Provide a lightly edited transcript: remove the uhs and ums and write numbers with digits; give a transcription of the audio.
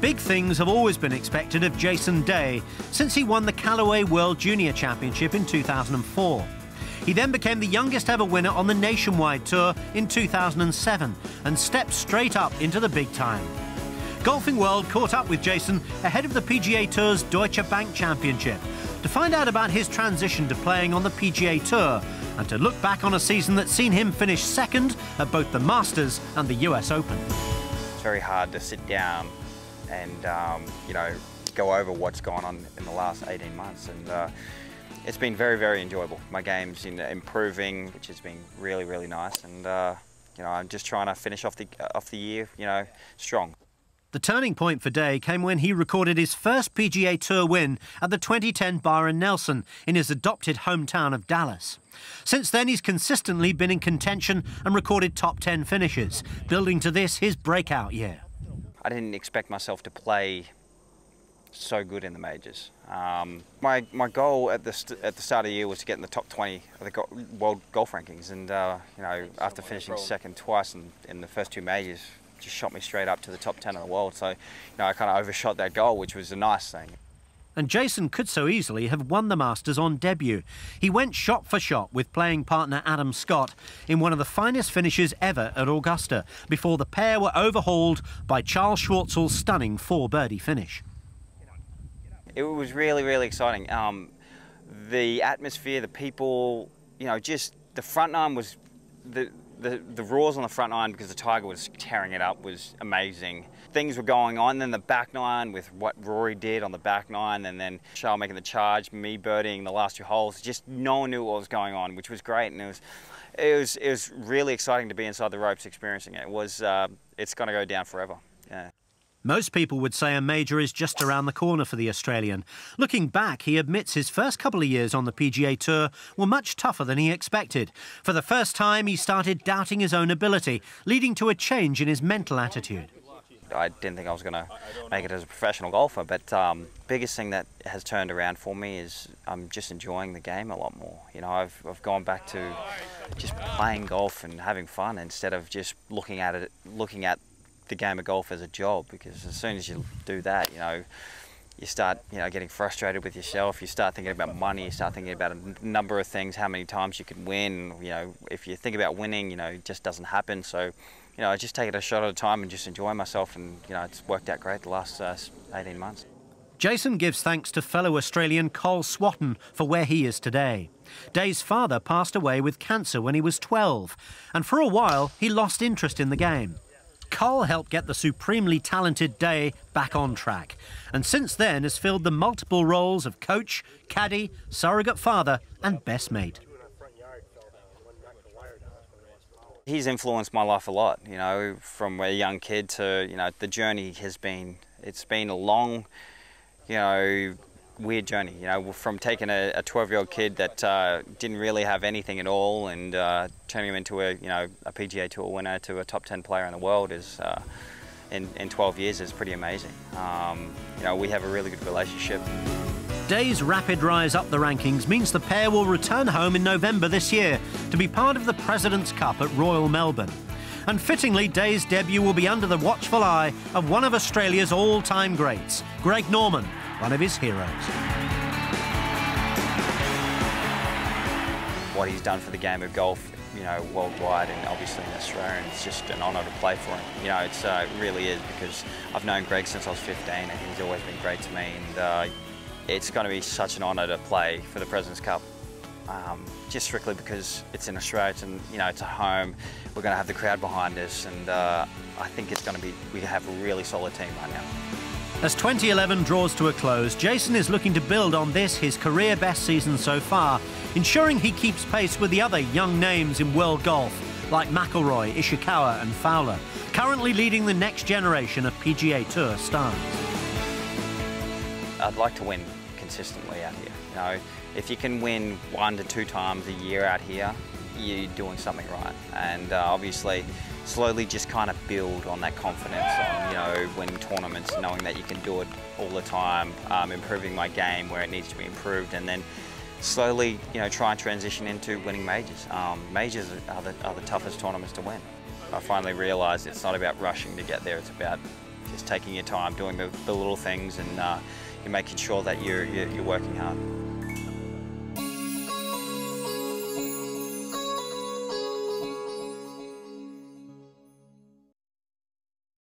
Big things have always been expected of Jason Day since he won the Callaway World Junior Championship in 2004. He then became the youngest ever winner on the Nationwide Tour in 2007 and stepped straight up into the big time. Golfing World caught up with Jason ahead of the PGA Tour's Deutsche Bank Championship to find out about his transition to playing on the PGA Tour and to look back on a season that's seen him finish second at both the Masters and the US Open. It's very hard to sit down and, you know, go over what's gone on in the last 18 months. And it's been very, very enjoyable. My game's improving, which has been really, really nice. And, you know, I'm just trying to finish off the year, you know, strong. The turning point for Day came when he recorded his first PGA Tour win at the 2010 Byron Nelson in his adopted hometown of Dallas. Since then, he's consistently been in contention and recorded top 10 finishes, building to this his breakout year. I didn't expect myself to play so good in the majors. My goal at the start of the year was to get in the top 20 of the world golf rankings, and you know, after finishing second twice in the first two majors, just shot me straight up to the top 10 of the world. So, you know, I kind of overshot that goal, which was a nice thing. And Jason could so easily have won the Masters on debut. He went shot for shot with playing partner Adam Scott in one of the finest finishes ever at Augusta, before the pair were overhauled by Charles Schwartzel's stunning 4-birdie finish. It was really, really exciting. The atmosphere, the people, you know, just the front nine was the roars on the front nine, because the Tiger was tearing it up, was amazing. Things were going on. Then the back nine with what Rory did on the back nine, and then Charles making the charge, me birdieing the last two holes. Just no one knew what was going on, which was great, and it was really exciting to be inside the ropes experiencing it. It's going to go down forever. Yeah. Most people would say a major is just around the corner for the Australian. Looking back, he admits his first couple of years on the PGA Tour were much tougher than he expected. For the first time, he started doubting his own ability, leading to a change in his mental attitude. I didn't think I was going to make it as a professional golfer, but biggest thing that has turned around for me is I'm just enjoying the game a lot more. You know, I've gone back to just playing golf and having fun instead of just looking at the game of golf as a job, because as soon as you do that, you know, you start, you know, getting frustrated with yourself. You start thinking about money. You start thinking about a number of things, how many times you can win. You know, if you think about winning, you know, it just doesn't happen. So, you know, I just take it a shot at a time and just enjoy myself. And, you know, it's worked out great the last 18 months. Jason gives thanks to fellow Australian Cole Swaton for where he is today. Day's father passed away with cancer when he was 12, and for a while he lost interest in the game. Cole helped get the supremely talented Day back on track, and since then has filled the multiple roles of coach, caddy, surrogate father and best mate. He's influenced my life a lot, you know, from a young kid to, you know, the journey has been, it's been a long, you know, weird journey, you know, from taking a 12-year-old kid that didn't really have anything at all and turning him into a PGA Tour winner to a top 10 player in the world is, in 12 years is pretty amazing. You know, we have a really good relationship. Day's rapid rise up the rankings means the pair will return home in November this year to be part of the President's Cup at Royal Melbourne. And fittingly, Day's debut will be under the watchful eye of one of Australia's all-time greats, Greg Norman, one of his heroes. What he's done for the game of golf, you know, worldwide and obviously in Australia, and it's just an honour to play for him. You know, it really is, because I've known Greg since I was 15 and he's always been great to me, and it's going to be such an honour to play for the President's Cup. Just strictly because it's in Australia, and you know, it's a home. We're going to have the crowd behind us, and I think it's going to be, we have a really solid team right now. As 2011 draws to a close, Jason is looking to build on this, his career best season so far, ensuring he keeps pace with the other young names in world golf, like Mcilroy, Ishikawa and Fowler, currently leading the next generation of PGA Tour stars. I'd like to win consistently out here. You know, if you can win 1 to 2 times a year out here, you're doing something right. And obviously, slowly just kind of build on that confidence on, you know, winning tournaments, knowing that you can do it all the time, improving my game where it needs to be improved, and then slowly, you know, try and transition into winning majors. Majors are the toughest tournaments to win. I finally realised it's not about rushing to get there, it's about just taking your time, doing the little things, and you're making sure that you're working hard.